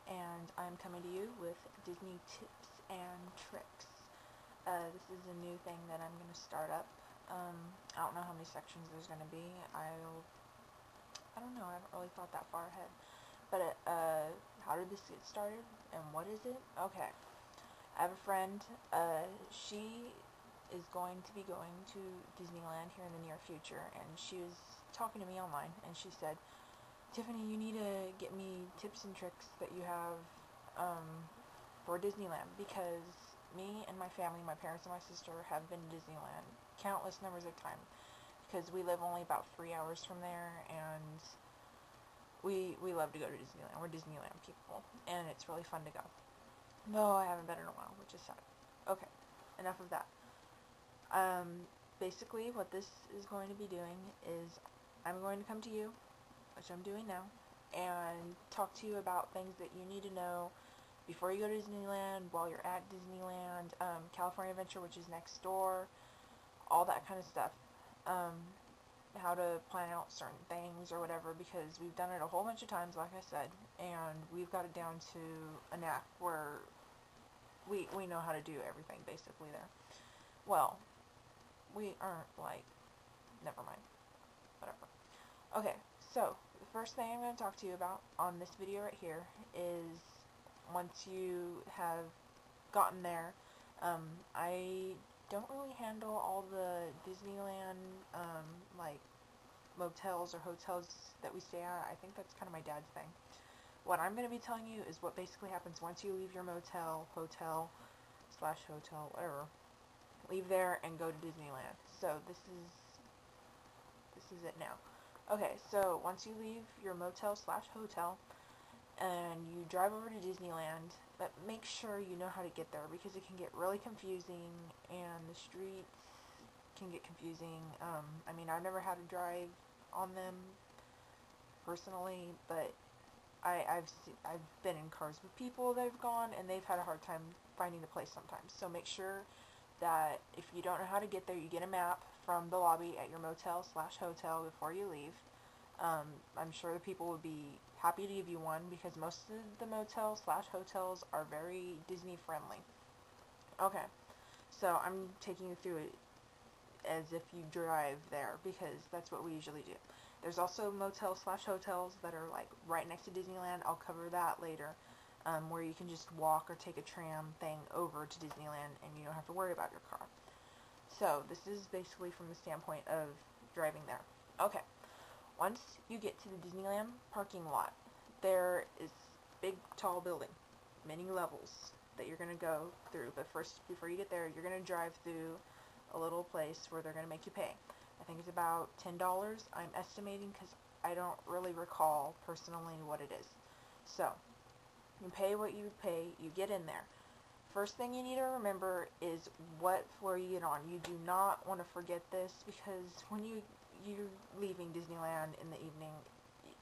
and I'm coming to you with Disney tips and tricks. This is a new thing that I'm going to start up. I don't know how many sections there's going to be. I don't know, I haven't really thought that far ahead. But how did this get started, and what is it? Okay, I have a friend. She is going to be going to Disneyland here in the near future, and she was talking to me online, and she said, Tiffany, you need to get me tips and tricks that you have for Disneyland, because me and my family, my parents and my sister, have been to Disneyland countless numbers of times, because we live only about 3 hours from there, and we love to go to Disneyland. We're Disneyland people, and it's really fun to go. No, I haven't been in a while, which is sad. Okay, enough of that. Basically, what this is going to be doing is I'm going to come to you, which I'm doing now, and talk to you about things that you need to know before you go to Disneyland, while you're at Disneyland, California Adventure, which is next door, all that kind of stuff. How to plan out certain things or whatever, because we've done it a whole bunch of times, like I said, and we've got it down to a knack where we know how to do everything basically there. Well, we aren't like, never mind, whatever. Okay, so the first thing I'm going to talk to you about on this video right here is, once you have gotten there, I don't really handle all the Disneyland like motels or hotels that we stay at. I think that's kind of my dad's thing. What I'm going to be telling you is what basically happens once you leave your motel, hotel slash hotel, whatever. Leave there and go to Disneyland. So this is it now. Okay, so once you leave your motel slash hotel and you drive over to Disneyland, but make sure you know how to get there, because it can get really confusing and the streets can get confusing. I mean, I've never had to drive on them personally, but I've been in cars with people that have gone, and they've had a hard time finding the place sometimes. So make sure that if you don't know how to get there, you get a map from the lobby at your motel slash hotel before you leave. I'm sure the people would be happy to give you one, because most of the motel slash hotels are very Disney friendly. Okay, so I'm taking you through it as if you drive there, because that's what we usually do. There's also motel slash hotels that are like right next to Disneyland. I'll cover that later, where you can just walk or take a tram thing over to Disneyland and you don't have to worry about your car. So this is basically from the standpoint of driving there. Okay, once you get to the Disneyland parking lot, there is a big tall building, many levels that you're going to go through. But first, before you get there, you're going to drive through a little place where they're going to make you pay. I think it's about $10. I'm estimating, because I don't really recall personally what it is. So you pay what you pay, you get in there. First thing you need to remember is what floor you get on. You do not want to forget this, because when you're leaving Disneyland in the evening,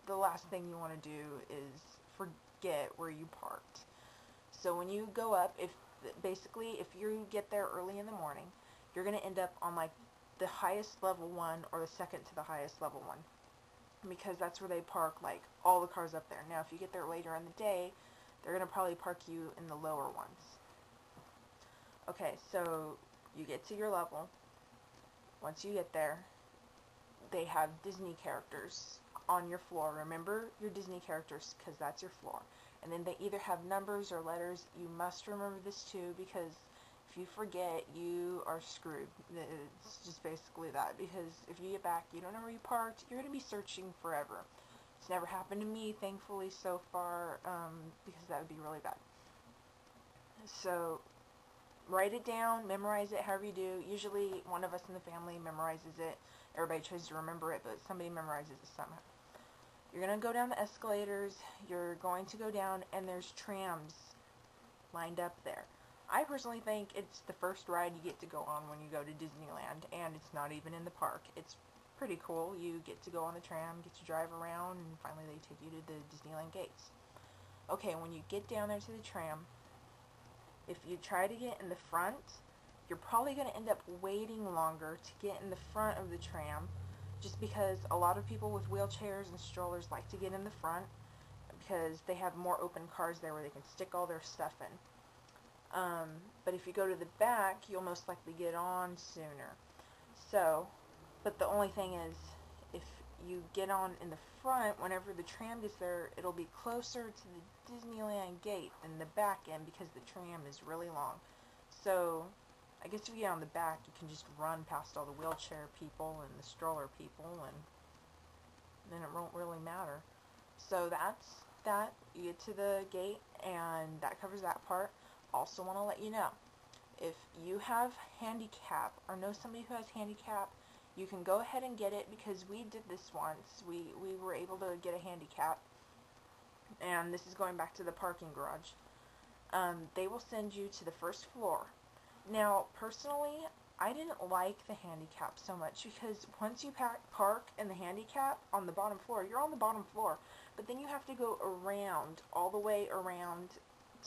the last thing you want to do is forget where you parked. So when you go up, if you get there early in the morning, you're going to end up on like the highest level one or the second to the highest level one, because that's where they park like all the cars up there. Now if you get there later in the day, they're going to probably park you in the lower ones. Okay, so you get to your level. Once you get there, they have Disney characters on your floor. Remember your Disney characters, because that's your floor. And then they either have numbers or letters. You must remember this too, because if you forget, you are screwed. It's just basically that, because if you get back, you don't know where you parked, you're going to be searching forever. It's never happened to me, thankfully, so far, because that would be really bad. So write it down, memorize it however you do. Usually one of us in the family memorizes it. Everybody tries to remember it, but somebody memorizes it somehow. You're going to go down the escalators, you're going to go down, and there's trams lined up there. I personally think it's the first ride you get to go on when you go to Disneyland, and it's not even in the park. It's pretty cool. You get to go on the tram, get to drive around, and finally they take you to the Disneyland gates. Okay, when you get down there to the tram, if you try to get in the front, you're probably going to end up waiting longer to get in the front of the tram, just because a lot of people with wheelchairs and strollers like to get in the front, because they have more open cars there where they can stick all their stuff in. But if you go to the back, you'll most likely get on sooner. So, but the only thing is, if you get on in the front, whenever the tram gets there, it'll be closer to the Disneyland gate than the back end because the tram is really long. So, I guess if you get on the back, you can just run past all the wheelchair people and the stroller people, and then it won't really matter. So that's that. You get to the gate, and that covers that part. Also want to let you know, if you have handicap or know somebody who has handicap, you can go ahead and get it, because we did this once. We were able to get a handicap, and this is going back to the parking garage. They will send you to the first floor. Now, personally, I didn't like the handicap so much, because once you park in the handicap on the bottom floor, you're on the bottom floor, but then you have to go around, all the way around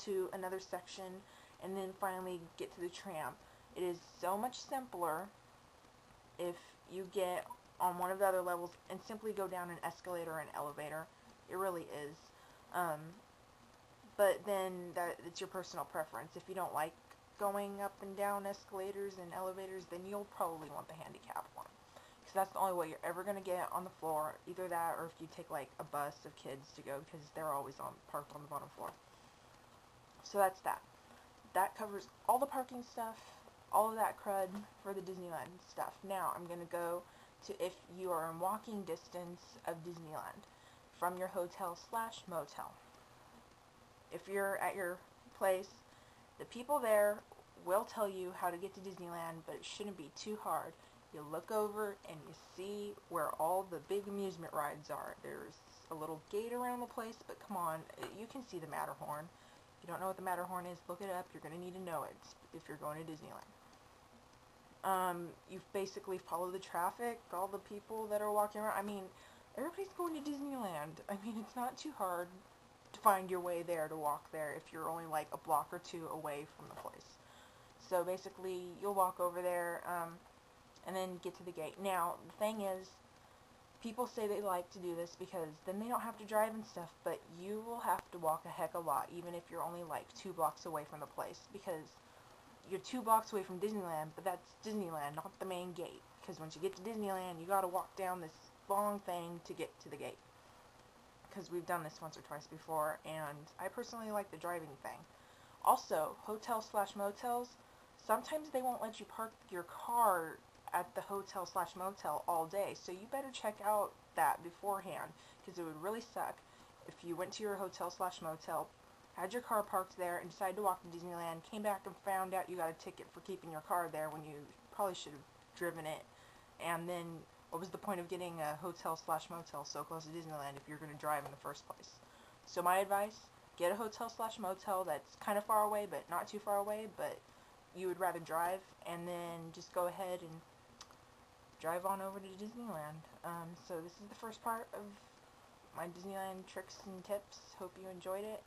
to another section, and then finally get to the tram. It is so much simpler if you get on one of the other levels and simply go down an escalator or an elevator. It really is. But then it's your personal preference. If you don't like going up and down escalators and elevators, then you'll probably want the handicap one, because that's the only way you're ever going to get on the floor. Either that, or if you take like a bus of kids to go, because they're always parked on the bottom floor. So that's that. That covers all the parking stuff, all of that crud for the Disneyland stuff. Now I'm going to go to if you are in walking distance of Disneyland from your hotel/motel. If you're at your place, the people there will tell you how to get to Disneyland, but it shouldn't be too hard. You look over and you see where all the big amusement rides are. There's a little gate around the place, but come on, you can see the Matterhorn. If you don't know what the Matterhorn is, look it up. You're going to need to know it if you're going to Disneyland. You basically follow the traffic, all the people that are walking around. I mean, everybody's going to Disneyland. I mean, it's not too hard to find your way there, to walk there, if you're only like a block or two away from the place. So basically, you'll walk over there, and then get to the gate. Now, the thing is, people say they like to do this because then they don't have to drive and stuff, but you will have to walk a heck of a lot, even if you're only like 2 blocks away from the place, because you're 2 blocks away from Disneyland, but that's Disneyland, not the main gate, because once you get to Disneyland, you gotta walk down this long thing to get to the gate, because we've done this once or twice before, and I personally like the driving thing. Also, hotels/motels, sometimes they won't let you park your car at the hotel/motel all day, so you better check out that beforehand, because it would really suck if you went to your hotel/motel, had your car parked there, and decided to walk to Disneyland, came back and found out you got a ticket for keeping your car there when you probably should have driven it, and then what was the point of getting a hotel/motel so close to Disneyland if you're going to drive in the first place? So my advice, get a hotel/motel that's kind of far away, but not too far away, but you would rather drive, and then just go ahead and drive on over to Disneyland. So this is the first part of my Disneyland tricks and tips. Hope you enjoyed it.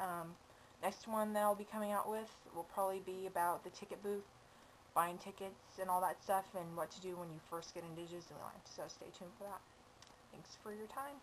Next one that I'll be coming out with will probably be about the ticket booth, buying tickets and all that stuff, and what to do when you first get into Disneyland. So stay tuned for that. Thanks for your time.